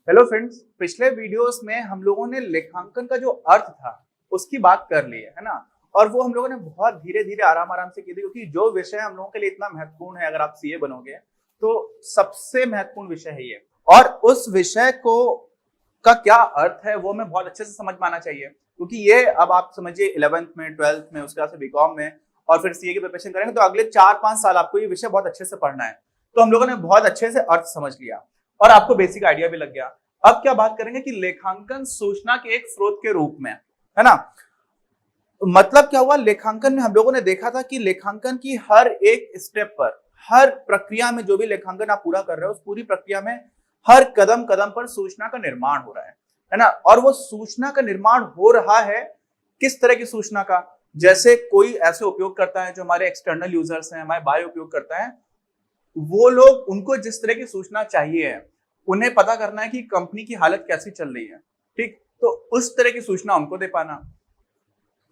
Hello friends, पिछले videos में हम लोगों ने लेखांकन का जो अर्थ था उसकी बात कर ली है ना। और वो हम लोगों ने बहुत धीरे धीरे आराम आराम से की थी, क्योंकि जो विषय हम लोगों के लिए इतना महत्वपूर्ण है, अगर आप सीए बनोगे तो सबसे महत्वपूर्ण विषय है ये। और उस विषय को का क्या अर्थ है वो हमें बहुत अच्छे से समझ में आना चाहिए, क्योंकि ये अब आप समझिए 11th में, 12th में, उसके बाद से बीकॉम में और फिर सीए की प्रिपरेशन करेंगे तो अगले 4-5 साल आपको ये विषय बहुत अच्छे से पढ़ना है। तो हम लोगों ने बहुत अच्छे से अर्थ समझ लिया और आपको बेसिक आइडिया भी लग गया। अब क्या बात करेंगे कि लेखांकन सूचना के एक स्रोत के रूप में, है ना। मतलब क्या हुआ, लेखांकन में हम लोगों ने देखा था कि लेखांकन की हर एक स्टेप पर, हर प्रक्रिया में, जो भी लेखांकन आप पूरा कर रहे हो उस पूरी प्रक्रिया में हर कदम कदम पर सूचना का निर्माण हो रहा है ना। और वो सूचना का निर्माण हो रहा है किस तरह की सूचना का, जैसे कोई ऐसे उपयोग करता है जो हमारे एक्सटर्नल यूजर्स हैं, हमारे बाह्य उपयोग करता है, वो लोग, उनको जिस तरह की सूचना चाहिए है, उन्हें पता करना है कि कंपनी की हालत कैसी चल रही है, ठीक, तो उस तरह की सूचना उनको दे पाना।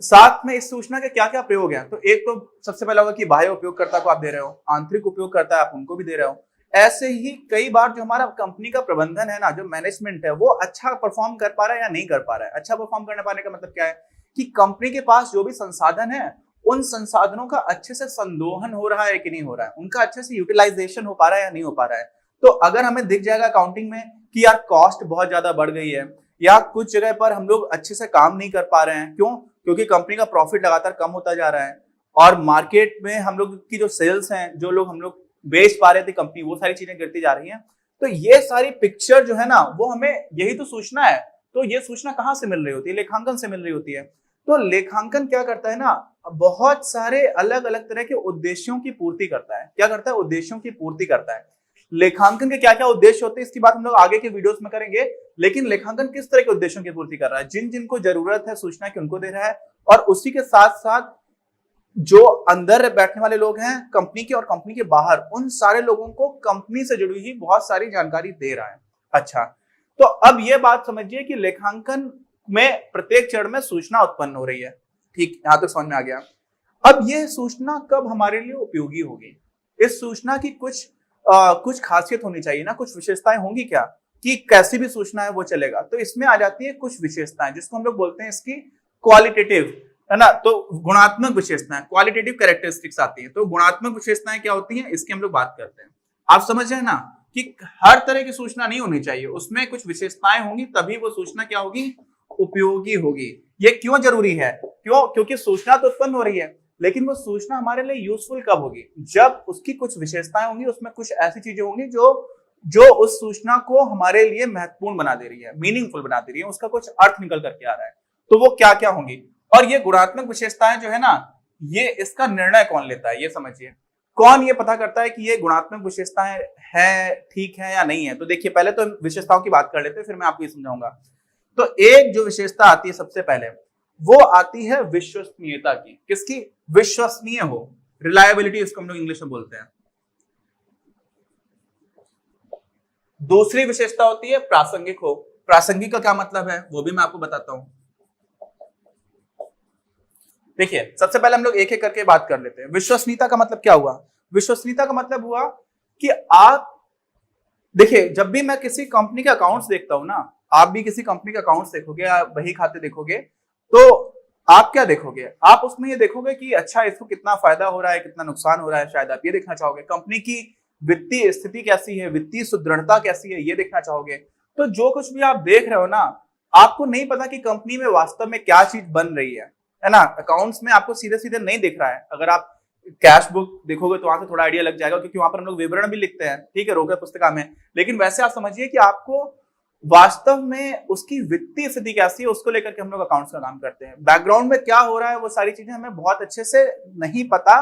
साथ में इस सूचना के क्या क्या प्रयोग हैं, तो एक तो सबसे पहला होगा कि बाह्य उपयोगकर्ता को आप दे रहे हो, आंतरिक उपयोगकर्ता आप उनको भी दे रहे हो। ऐसे ही कई बार जो हमारा कंपनी का प्रबंधन है ना, जो मैनेजमेंट है, वो अच्छा परफॉर्म कर पा रहा है या नहीं कर पा रहा है। अच्छा परफॉर्म करने पाने का मतलब क्या है कि कंपनी के पास जो भी संसाधन है उन संसाधनों का अच्छे से संदोहन हो रहा है कि नहीं हो रहा है, उनका अच्छे से यूटिलाइजेशन हो पा रहा है या नहीं हो पा रहा है। तो अगर हमें दिख जाएगा अकाउंटिंग में कि यार कॉस्ट बहुत ज्यादा बढ़ गई है, या कुछ जगह पर हम लोग अच्छे से काम नहीं कर पा रहे हैं, क्यों, क्योंकि कंपनी का प्रॉफिट लगातार कम होता जा रहा है, और मार्केट में हम लोग की जो सेल्स हैं, जो लोग हम लोग बेच पा रहे थे कंपनी, वो सारी चीजें गिरती जा रही हैं। तो ये सारी पिक्चर जो है ना, वो हमें, यही तो सूचना है। तो ये सूचना कहाँ से मिल रही होती है, लेखांकन से मिल रही होती है। तो लेखांकन क्या करता है ना, बहुत सारे अलग अलग तरह के उद्देश्यों की पूर्ति करता है। क्या करता है, उद्देश्यों की पूर्ति करता है। लेखांकन के क्या क्या उद्देश्य होते हैं इसकी बात हम लोग आगे के वीडियोस में करेंगे, लेकिन लेखांकन किस तरह के उद्देश्यों की पूर्ति कर रहा है, जिन जिनको जरूरत है सूचना की उनको दे रहा है, और उसी के साथ साथ जो अंदर बैठने वाले लोग हैं कंपनी के और कंपनी के बाहर, उन सारे लोगों को कंपनी से जुड़ी हुई बहुत सारी जानकारी दे रहा है। अच्छा, तो अब यह बात समझिए कि लेखांकन में प्रत्येक चरण में सूचना उत्पन्न हो रही है, ठीक, यहां तक समझ में आ गया। अब यह सूचना कब हमारे लिए उपयोगी होगी, इस सूचना की कुछ खासियत होनी चाहिए ना, कुछ विशेषताएं होंगी क्या, कि कैसी भी सूचना है वो चलेगा। तो इसमें आ जाती है कुछ विशेषताएं, जिसको हम लोग बोलते हैं इसकी क्वालिटेटिव, है ना। तो गुणात्मक विशेषताएं, क्वालिटेटिव कैरेक्टरिस्टिक्स आती है। तो गुणात्मक विशेषताएं क्या होती हैं, इसकी हम लोग बात करते हैं। आप समझ रहे हैं ना कि हर तरह की सूचना नहीं होनी चाहिए, उसमें कुछ विशेषताएं होंगी, तभी वो सूचना क्या होगी, उपयोगी होगी। ये क्यों जरूरी है, क्यों, क्योंकि सूचना तो उत्पन्न हो रही है, लेकिन वो सूचना हमारे लिए यूजफुल कब होगी, जब उसकी कुछ विशेषताएं होंगी, उसमें कुछ ऐसी चीजें होंगी जो जो उस सूचना को हमारे लिए महत्वपूर्ण बना दे रही है, मीनिंगफुल बना दे रही है, उसका कुछ अर्थ निकल करके आ रहा है। तो वो क्या क्या होंगी, और ये गुणात्मक विशेषताएं जो है ना, ये इसका निर्णय कौन लेता है, ये समझिए। कौन ये पता करता है कि ये गुणात्मक विशेषताएं है, ठीक है या नहीं है। तो देखिए, पहले तो विशेषताओं की बात कर लेते हैं, फिर मैं आपको ये समझाऊंगा। तो एक जो विशेषता आती है सबसे पहले, वो आती है विश्वसनीयता की। किसकी, विश्वसनीय हो, रिलायबिलिटी इसको हम लोग इंग्लिश में बोलते हैं। दूसरी विशेषता होती है प्रासंगिक हो। प्रासंगिक का क्या मतलब है वो भी मैं आपको बताता हूं। देखिए, सबसे पहले हम लोग एक एक करके बात कर लेते हैं। विश्वसनीयता का मतलब क्या हुआ, विश्वसनीयता का मतलब हुआ कि आप देखिए, जब भी मैं किसी कंपनी के अकाउंट्स देखता हूं ना, आप भी किसी कंपनी के अकाउंट्स देखोगे, आप बही खाते देखोगे, तो आप क्या देखोगे, आप उसमें ये देखोगे कि अच्छा इसको कितना फायदा हो रहा है, कितना नुकसान हो रहा है, शायद आप ये देखना चाहोगे। कंपनी की वित्तीय स्थिति कैसी है, वित्तीय सुदृढ़ता कैसी है, ये देखना चाहोगे। तो जो कुछ भी आप देख रहे हो ना, आपको नहीं पता कि कंपनी में वास्तव में क्या चीज बन रही है ना। अकाउंट्स में आपको सीधे सीधे नहीं दिख रहा है। अगर आप कैश बुक देखोगे तो वहां से थोड़ा आइडिया लग जाएगा, क्योंकि वहां पर हम लोग विवरण भी लिखते हैं, ठीक है, रोकड़ पुस्तिका में। लेकिन वैसे आप समझिए कि आपको वास्तव में उसकी वित्तीय स्थिति कैसी है, उसको लेकर के हम लोग अकाउंट्स का काम करते हैं। बैकग्राउंड में क्या हो रहा है, वो सारी चीजें हमें बहुत अच्छे से नहीं पता,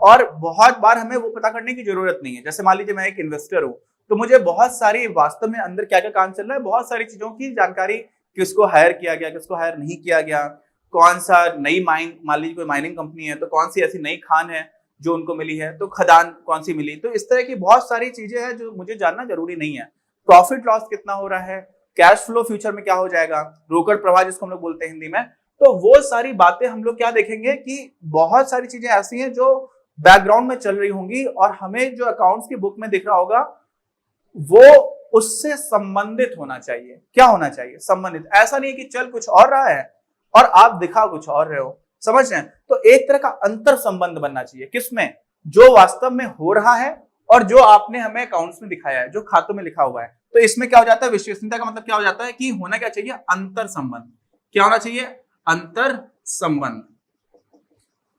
और बहुत बार हमें वो पता करने की जरूरत नहीं है। जैसे मान लीजिए मैं एक इन्वेस्टर हूं, तो मुझे बहुत सारी वास्तव में अंदर क्या क्या काम चल रहा है, बहुत सारी चीजों की जानकारी, किसको हायर किया गया, किसको हायर नहीं किया गया, कौन सा नई माइन, मान लीजिए कोई माइनिंग कंपनी है तो कौन सी ऐसी नई खान है जो उनको मिली है, तो खदान कौन सी मिली। तो इस तरह की बहुत सारी चीजें हैं जो मुझे जानना जरूरी नहीं है। प्रॉफिट लॉस कितना हो रहा है, कैश फ्लो फ्यूचर में क्या हो जाएगा, रोकड़ प्रवाह जिसको हम लोग बोलते हैं हिंदी में। तो वो सारी बातें हम लोग क्या देखेंगे कि बहुत सारी चीजें ऐसी हैं जो बैकग्राउंड में चल रही होंगी, और हमें जो अकाउंट्स की बुक में दिख रहा होगा वो उससे संबंधित होना चाहिए। क्या होना चाहिए? संबंधित। ऐसा नहीं है कि चल कुछ और रहा है और आप दिखा कुछ और रहे हो, समझ रहे हैं? तो एक तरह का अंतर संबंध बनना चाहिए। किसमें? जो वास्तव में हो रहा है और जो आपने हमें अकाउंट्स में दिखाया है, जो खातों में लिखा हुआ है। तो इसमें क्या हो जाता है? विश्वसनीयता का मतलब क्या हो जाता है कि होना क्या चाहिए? अंतर संबंध। क्या होना चाहिए? अंतर संबंध।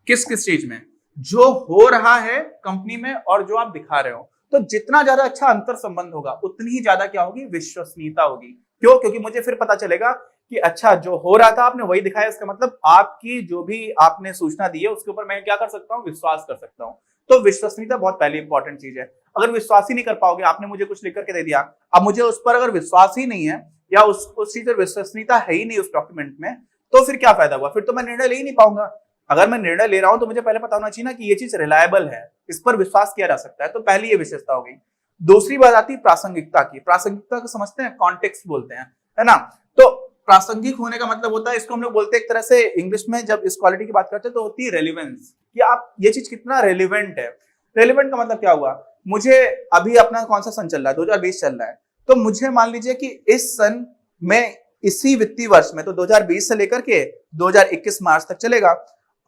किस किस चीज में? जो हो रहा है कंपनी में और जो आप दिखा रहे हो। तो जितना ज्यादा अच्छा अंतर संबंध होगा उतनी ही ज्यादा क्या होगी? विश्वसनीयता होगी। क्यों? क्योंकि मुझे फिर पता चलेगा कि अच्छा जो हो रहा था आपने वही दिखाया, इसका मतलब आपकी जो भी आपने सूचना दी है उसके ऊपर मैं क्या कर सकता हूँ? विश्वास कर सकता हूँ। तो विश्वसनीयता बहुत पहली इंपॉर्टेंट चीज है। अगर विश्वास ही नहीं कर पाओगे, आपने मुझे कुछ लिख करके दे दिया, अब मुझे उस पर अगर विश्वास ही नहीं है या उस चीज पर विश्वसनीयता है ही नहीं उस डॉक्यूमेंट में, तो फिर क्या फायदा हुआ? फिर तो मैं निर्णय ले ही नहीं पाऊंगा। अगर मैं निर्णय ले रहा हूं तो मुझे पहले पता होना चाहिए ना कि ये चीज रिलायबल है, इस पर विश्वास किया जा सकता है। तो पहली ये विशेषता हो गई। दूसरी बात आती है प्रासंगिकता की। प्रासंगिकता को समझते हैं? कॉन्टेक्स्ट बोलते हैं, है ना? तो प्रासंगिक होने का मतलब होता है, इसको हम लोग बोलते हैं एक तरह से इंग्लिश में जब इस क्वालिटी की बात करते हैं तो होती है रेलिवेंस, कि आप ये चीज कितना रेलिवेंट है। रेलिवेंट का मतलब क्या हुआ? मुझे अभी अपना कौन सा सन चल रहा है? 2020 चल रहा है। तो मुझे मान लीजिए कि इस सन में इसी वित्तीय वर्ष में, तो 2020 से लेकर के 2021 मार्च तक चलेगा।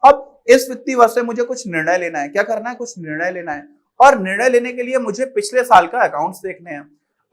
अब इस वित्तीय वर्ष में मुझे कुछ निर्णय लेना है। क्या करना है? कुछ निर्णय लेना है। और निर्णय लेने के लिए मुझे पिछले साल का अकाउंट्स देखने हैं।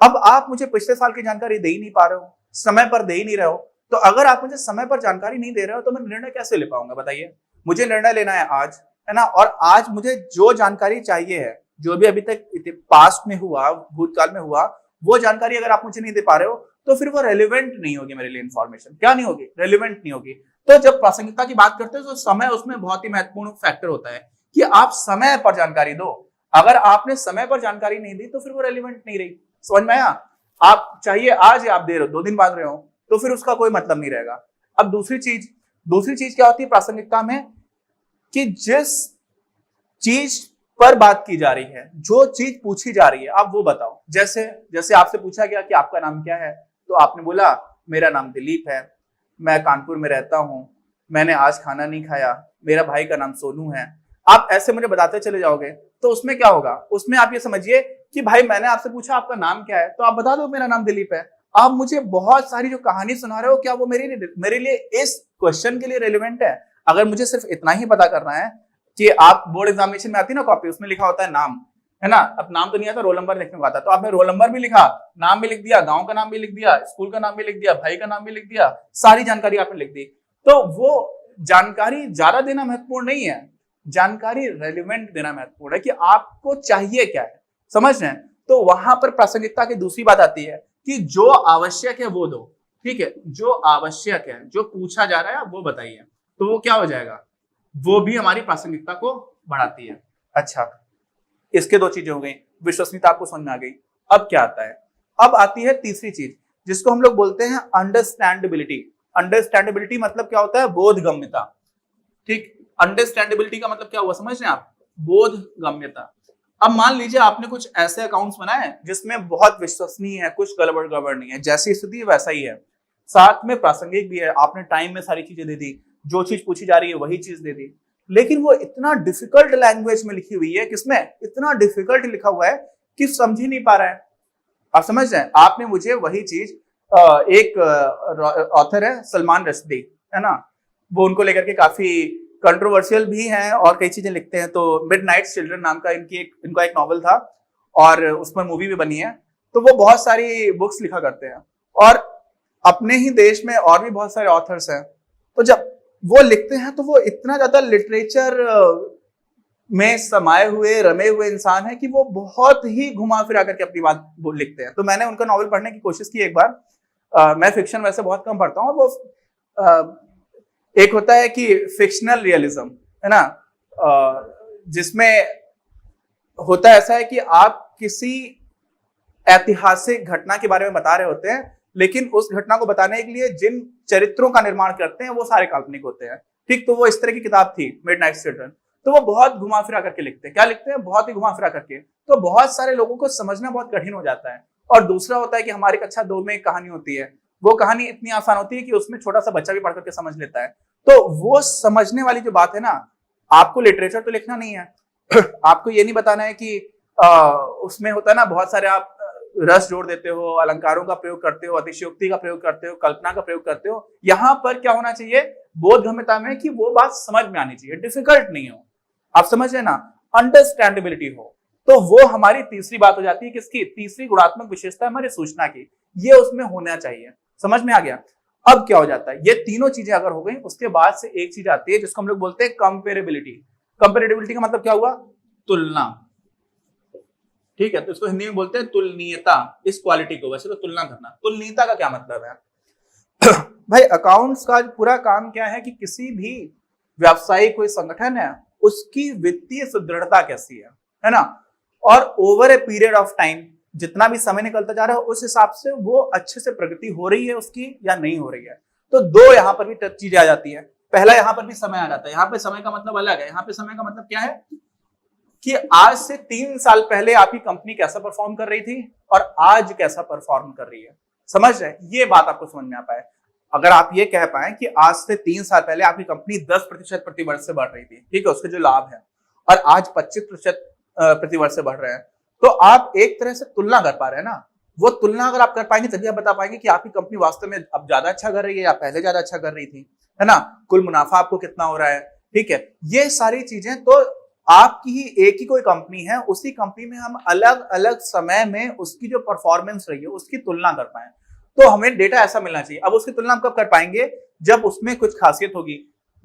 अब आप मुझे पिछले साल की जानकारी दे ही नहीं पा रहे हो, समय पर दे ही नहीं रहे हो। तो अगर आप मुझे समय पर जानकारी नहीं दे रहे हो तो मैं निर्णय कैसे ले पाऊंगा? बताइए। मुझे निर्णय लेना है आज, है ना? और आज मुझे जो जानकारी चाहिए है, जो भी अभी तक पास्ट में हुआ, भूतकाल में हुआ, वो जानकारी अगर आप मुझे नहीं दे पा रहे हो तो फिर वो रेलिवेंट नहीं होगी मेरे लिए। इंफॉर्मेशन क्या नहीं होगी? रेलिवेंट नहीं होगी। तो जब प्रासंगिकता की बात करते हैं तो समय उसमें बहुत ही महत्वपूर्ण फैक्टर होता है कि आप समय पर जानकारी दो। अगर आपने समय पर जानकारी नहीं दी तो फिर वो रेलिवेंट नहीं रही। समझ में आया? आप चाहिए आज आप दे रहे हो, 2 दिन बाद रहे हो, तो फिर उसका कोई मतलब नहीं रहेगा। अब दूसरी चीज क्या होती है प्रासंगिकता में? कि जिस चीज पर बात की जा रही है, जो चीज पूछी जा रही है, आप वो बताओ। जैसे आपसे पूछा गया कि आपका नाम क्या है, तो आपने बोला मेरा नाम दिलीप है, मैं कानपुर में रहता हूं, मैंने आज खाना नहीं खाया, मेरा भाई का नाम सोनू है। आप ऐसे मुझे बताते चले जाओगे तो उसमें क्या होगा? उसमें आप ये समझिए कि भाई मैंने आपसे पूछा आपका नाम क्या है, तो आप बता दो मेरा नाम दिलीप है। आप मुझे बहुत सारी जो कहानी सुना रहे हो, क्या वो मेरे लिए इस क्वेश्चन के लिए रेलिवेंट है? अगर मुझे सिर्फ इतना ही पता करना है कि आप बोर्ड एग्जामिनेशन में आती है ना कॉपी, उसमें लिखा होता है नाम, है ना? अब नाम तो नहीं आता, रोल नंबर लिखने को आता, तो आपने रोल नंबर भी लिखा, नाम भी लिख दिया, गांव का नाम भी लिख दिया, स्कूल का नाम भी लिख दिया, भाई का नाम भी लिख दिया, सारी जानकारी आपने लिख दी। तो वो जानकारी ज्यादा देना महत्वपूर्ण नहीं है, जानकारी रेलिवेंट देना महत्वपूर्ण है कि आपको चाहिए क्या है। समझ रहे हैं? तो वहां पर प्रासंगिकता की दूसरी बात आती है कि जो आवश्यक है वो दो। ठीक है? जो आवश्यक है, जो पूछा जा रहा है वो बताइए। तो वो क्या हो जाएगा? वो भी हमारी प्रासंगिकता को बढ़ाती है। अच्छा, इसके 2 चीजें हो गई। विश्वसनीयता आपको समझ में आ गई। अब क्या आता है? अब आती है तीसरी चीज, जिसको हम लोग बोलते हैं अंडरस्टैंडेबिलिटी। अंडरस्टैंडेबिलिटी मतलब क्या होता है? बोधगम्यता। ठीक, अंडरस्टैंडेबिलिटी का मतलब क्या हुआ समझ रहे हैं आप? बोधगम्यता। अब मान लीजिए आपने कुछ ऐसे अकाउंट्स बनाए जिसमें बहुत विश्वसनीय है, कुछ गड़बड़ नहीं है, जैसी स्थिति वैसा ही है, साथ में प्रासंगिक भी है, आपने टाइम में सारी चीजें दे दी, जो चीज पूछी जा रही है वही चीज दे दी, लेकिन वो इतना डिफिकल्ट लैंग्वेज में लिखी हुई है, किसमें? इतना डिफिकल्ट लिखा हुआ है कि समझ ही नहीं पा रहा है। आप समझ रहे हैं? आपने मुझे वही चीज, एक ऑथर है सलमान रश्दी, है ना? वो उनको लेकर के काफी कंट्रोवर्शियल भी हैं और कई चीजें लिखते हैं। तो मिडनाइट चिल्ड्रन नाम का इनका एक नॉवल था और उस पर मूवी भी बनी है। तो वो बहुत सारी बुक्स लिखा करते हैं और अपने ही देश में और भी बहुत सारे ऑथर्स हैं। तो जब वो लिखते हैं तो वो इतना ज्यादा लिटरेचर में समाये हुए, रमे हुए इंसान है कि वो बहुत ही घुमा फिरा करके अपनी बात लिखते हैं। तो मैंने उनका नॉवल पढ़ने की कोशिश की एक बार। मैं फिक्शन वैसे बहुत कम पढ़ता हूँ। वो एक होता है कि फिक्शनल रियलिज्म, है ना, जिसमें होता ऐसा है कि आप किसी ऐतिहासिक घटना के बारे में बता रहे होते हैं, लेकिन उस घटना को बताने के लिए जिन चरित्रों का निर्माण करते हैं वो सारे काल्पनिक होते हैं। ठीक, तो वो इस तरह की किताब थी मिडनाइट चिल्ड्रन। तो वो बहुत घुमा फिरा करके लिखते हैं। क्या लिखते हैं? बहुत ही घुमा फिरा करके। तो बहुत सारे लोगों को समझना बहुत कठिन हो जाता है। और दूसरा होता है कि हमारी कक्षा 2 में एक कहानी होती है, वो कहानी इतनी आसान होती है कि उसमें छोटा सा बच्चा भी पढ़ करके समझ लेता है। तो वो समझने वाली जो बात है ना, आपको लिटरेचर तो लिखना नहीं है, आपको ये नहीं बताना है कि उसमें होता है ना बहुत सारे, आप रस जोड़ देते हो, अलंकारों का प्रयोग करते हो, अतिशयोक्ति का प्रयोग करते हो, कल्पना का प्रयोग करते हो, यहां पर क्या होना चाहिए बोधगम्यता में कि वो बात समझ में आनी चाहिए, डिफिकल्ट नहीं हो, आप समझ रहे ना, अंडरस्टैंडेबिलिटी हो। तो वो हमारी तीसरी बात हो जाती है, किसकी, तीसरी गुणात्मक विशेषता हमारी सूचना की, ये उसमें होना चाहिए। समझ में आ गया। अब क्या हो जाता है, ये तीनों चीजें अगर हो गई, उसके बाद से एक चीज आती है जिसको हम लोग बोलते हैं कंपेरेबिलिटी। कंपेरेबिलिटी का मतलब क्या हुआ, तुलना, ठीक है, तो इसको हिंदी में बोलते हैं तुलनीयता, इस क्वालिटी को, वैसे तो तुलना करना। तुलनीयता का क्या मतलब है भाई, अकाउंट्स का पूरा काम क्या है कि किसी भी व्यावसायिक कोई संगठन है उसकी वित्तीय सुदृढ़ता कैसी है ना, और over a period of time जितना भी समय निकलता जा रहा है उस हिसाब से वो अच्छे से प्रगति हो रही है उसकी या नहीं हो रही है। तो दो यहां पर भी चीजें आ जाती है। पहला यहां पर भी समय आ जाता है, यहां पे समय का मतलब अलग है। यहां पे समय का मतलब क्या है कि आज से 3 साल पहले आपकी कंपनी कैसा परफॉर्म कर रही थी और आज कैसा परफॉर्म कर रही है। समझ रहे, ये बात आपको समझ में आ पाए। अगर आप ये कह पाए कि आज से 3 साल पहले आपकी कंपनी 10% प्रतिवर्ष से बढ़ रही थी, ठीक है, उसके जो लाभ है, और आज 25% प्रतिवर्ष से बढ़ रहे हैं, तो आप एक तरह से तुलना कर पा रहे हैं ना। वो तुलना अगर आप कर पाएंगे तभी आप बता पाएंगे कि आपकी कंपनी वास्तव में अब ज्यादा अच्छा कर रही है या पहले ज्यादा अच्छा कर रही थी, है ना, कुल मुनाफा आपको कितना हो रहा है, ठीक है। ये सारी चीजें तो आपकी ही एक ही कोई कंपनी है, उसी कंपनी में हम अलग अलग समय में उसकी जो परफॉर्मेंस रही है उसकी तुलना कर पाए, तो हमें डेटा ऐसा मिलना चाहिए। अब उसकी तुलना हम कब कर पाएंगे, जब उसमें कुछ खासियत होगी।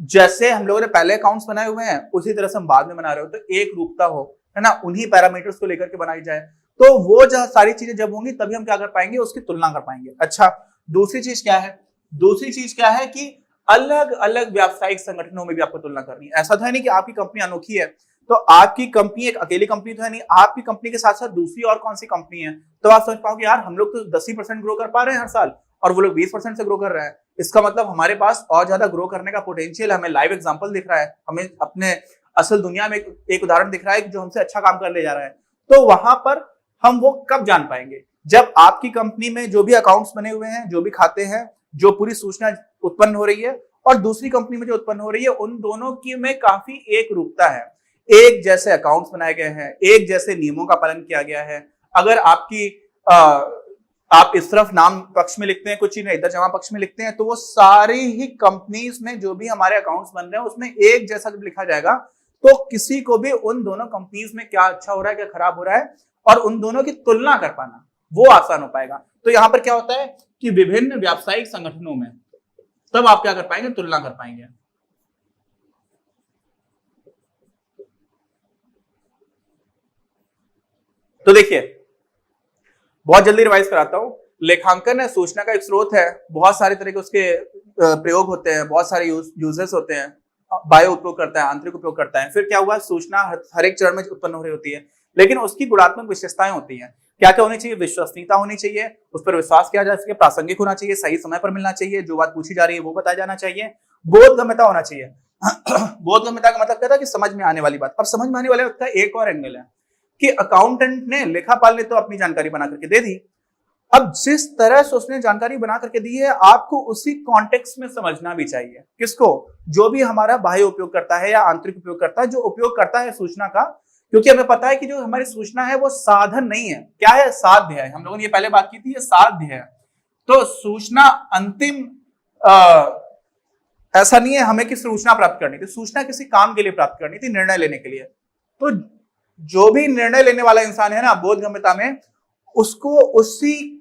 जैसे हम लोगों ने पहले अकाउंट्स बनाए हुए हैं उसी तरह से हम बाद में बना रहे हो, तो एक रूपता हो, है ना, उन्हीं पैरामीटर्स को लेकर के बनाई जाए, तो वो जो सारी चीजें जब होंगी तभी हम क्या कर पाएंगे, उसकी तुलना कर पाएंगे। अच्छा, दूसरी चीज क्या है, दूसरी चीज क्या है कि अलग अलग व्यावसायिक संगठनों में भी आपको तुलना करनी है। ऐसा तो है नहीं कि आपकी कंपनी अनोखी है, तो आपकी कंपनी एक अकेली कंपनी तो है नहीं, आपकी कंपनी के साथ साथ दूसरी और कौन सी कंपनी है, तो आप समझ पाओगे यार हम लोग तो 10% ग्रो कर पा रहे हैं हर साल और वो लोग 20% से ग्रो कर रहे हैं, इसका मतलब हमारे पास और ज्यादा ग्रो करने का पोटेंशियल, हमें लाइव एग्जांपल दिख रहा है, हमें अपने असल दुनिया में एक उदाहरण दिख रहा है जो हमसे अच्छा काम कर ले जा रहा है। तो वहां पर हम वो कब जान पाएंगे, जब आपकी कंपनी में जो भी अकाउंट्स बने हुए हैं, जो भी खाते हैं, जो पूरी सूचना उत्पन्न हो रही है और दूसरी कंपनी में जो उत्पन्न हो रही है, उन दोनों की में काफी एक रूपता है, एक जैसे अकाउंट्स बनाए गए हैं, एक जैसे नियमों का पालन किया गया है। अगर आपकी आप इस तरफ नाम पक्ष में लिखते हैं कुछ चीजें, इधर जमा पक्ष में लिखते हैं, तो वो सारी ही कंपनीज में जो भी हमारे अकाउंट्स बन रहे हैं उसमें एक जैसा जब लिखा जाएगा तो किसी को भी उन दोनों कंपनीज में क्या अच्छा हो रहा है क्या खराब हो रहा है और उन दोनों की तुलना कर पाना वो आसान हो पाएगा। तो यहां पर क्या होता है कि विभिन्न व्यावसायिक संगठनों में तब आप क्या कर पाएंगे, तुलना कर पाएंगे। तो देखिए, बहुत जल्दी रिवाइज कराता हूं। लेखांकन है सूचना का एक स्रोत है, बहुत सारे तरह के उसके प्रयोग होते हैं, बहुत सारे यूजर्स होते हैं, बायो उपयोग करता है, आंतरिक उपयोग करता है। फिर क्या हुआ, सूचना हर एक चरण में उत्पन्न हो रही होती है, लेकिन उसकी गुणात्मक विशेषताएं होती हैं। क्या क्या होनी चाहिए, विश्वसनीयता होनी चाहिए, उस पर विश्वास किया जा सके, प्रासंगिक होना चाहिए, सही समय पर मिलना चाहिए, जो बात पूछी जा रही है वो बताया जाना चाहिए, बोधगम्यता होना चाहिए। बोधगम्यता का मतलब क्या था कि समझ में आने वाली बात। अब समझ में आने वाले बात का एक और एंगल है कि अकाउंटेंट ने, लेखापाल ने तो अपनी जानकारी बना करके दे दी, अब जिस तरह से उसने जानकारी बना करके दी है आपको उसी कॉन्टेक्स्ट में समझना भी चाहिए। किसको, जो भी हमारा बाह्य उपयोग करता है या आंतरिक उपयोग करता है, जो उपयोग करता है सूचना का, क्योंकि हमें पता है कि जो हमारी सूचना है वो साधन नहीं है, क्या है, साध्य है। हम लोगों ने ये पहले बात की थी, ये साध्य है। तो सूचना अंतिम ऐसा नहीं है हमें कि सूचना प्राप्त करनी थी, सूचना किसी काम के लिए प्राप्त करनी थी, निर्णय लेने के लिए। तो जो भी निर्णय लेने वाला इंसान है ना बोधगम्यता में, उसको उसी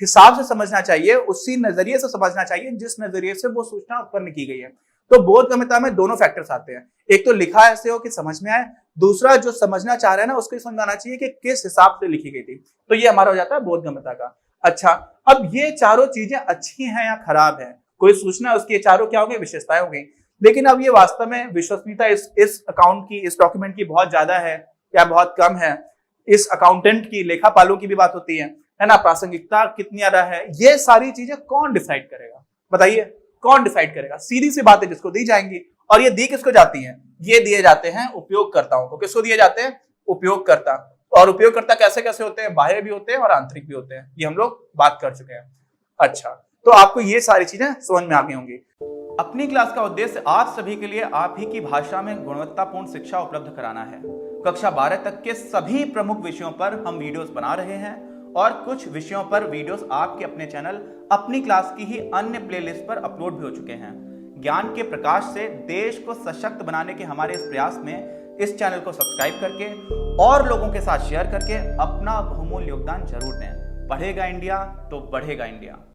हिसाब से समझना चाहिए, उसी नजरिए से समझना चाहिए जिस नजरिए से वो सूचना उत्पन्न की गई है। तो बोधगम्यता में दोनों फैक्टर्स आते हैं, एक तो लिखा ऐसे हो कि समझ में आए, दूसरा जो समझना चाह रहे हैं ना उसको समझाना चाहिए कि किस हिसाब से लिखी गई थी। तो ये हमारा हो जाता है बोधगम्यता का। अच्छा, अब ये चारों चीजें अच्छी हैं या खराब है, कोई सूचना उसकी चारों क्या हो गई, विशेषताएं हो गई। लेकिन अब ये वास्तव में विश्वसनीयता इस अकाउंट की, इस डॉक्यूमेंट की बहुत ज्यादा है या बहुत कम है, इस अकाउंटेंट की, लेखापालों की भी बात होती है ना, प्रासंगिकता कितनी ज्यादा है, ये सारी चीजें कौन डिसाइड करेगा, बताइए कौन डिसाइड करेगा। सीधी सी बातें जिसको दी जाएंगी, और ये दी किसको जाती हैं, ये दिए जाते हैं उपयोगकर्ताओं को। किसको दिए जाते हैं, उपयोगकर्ता। और उपयोगकर्ता कैसे कैसे होते हैं, बाह्य भी होते हैं और आंतरिक भी होते हैं, ये हम लोग बात कर चुके हैं। अच्छा, तो आपको ये सारी चीजें समझ में आ गई होंगी। अपनी क्लास का उद्देश्य आप सभी के लिए आप ही की भाषा में गुणवत्तापूर्ण शिक्षा उपलब्ध कराना है। कक्षा 12 तक के सभी प्रमुख विषयों पर हम वीडियोस बना रहे हैं और कुछ विषयों पर वीडियोस आपके अपने चैनल अपनी क्लास की ही अन्य प्लेलिस्ट पर अपलोड भी हो चुके हैं। ज्ञान के प्रकाश से देश को सशक्त बनाने के हमारे इस प्रयास में इस चैनल को सब्सक्राइब करके और लोगों के साथ शेयर करके अपना बहुमूल्य योगदान जरूर दें। पढ़ेगा इंडिया तो बढ़ेगा इंडिया।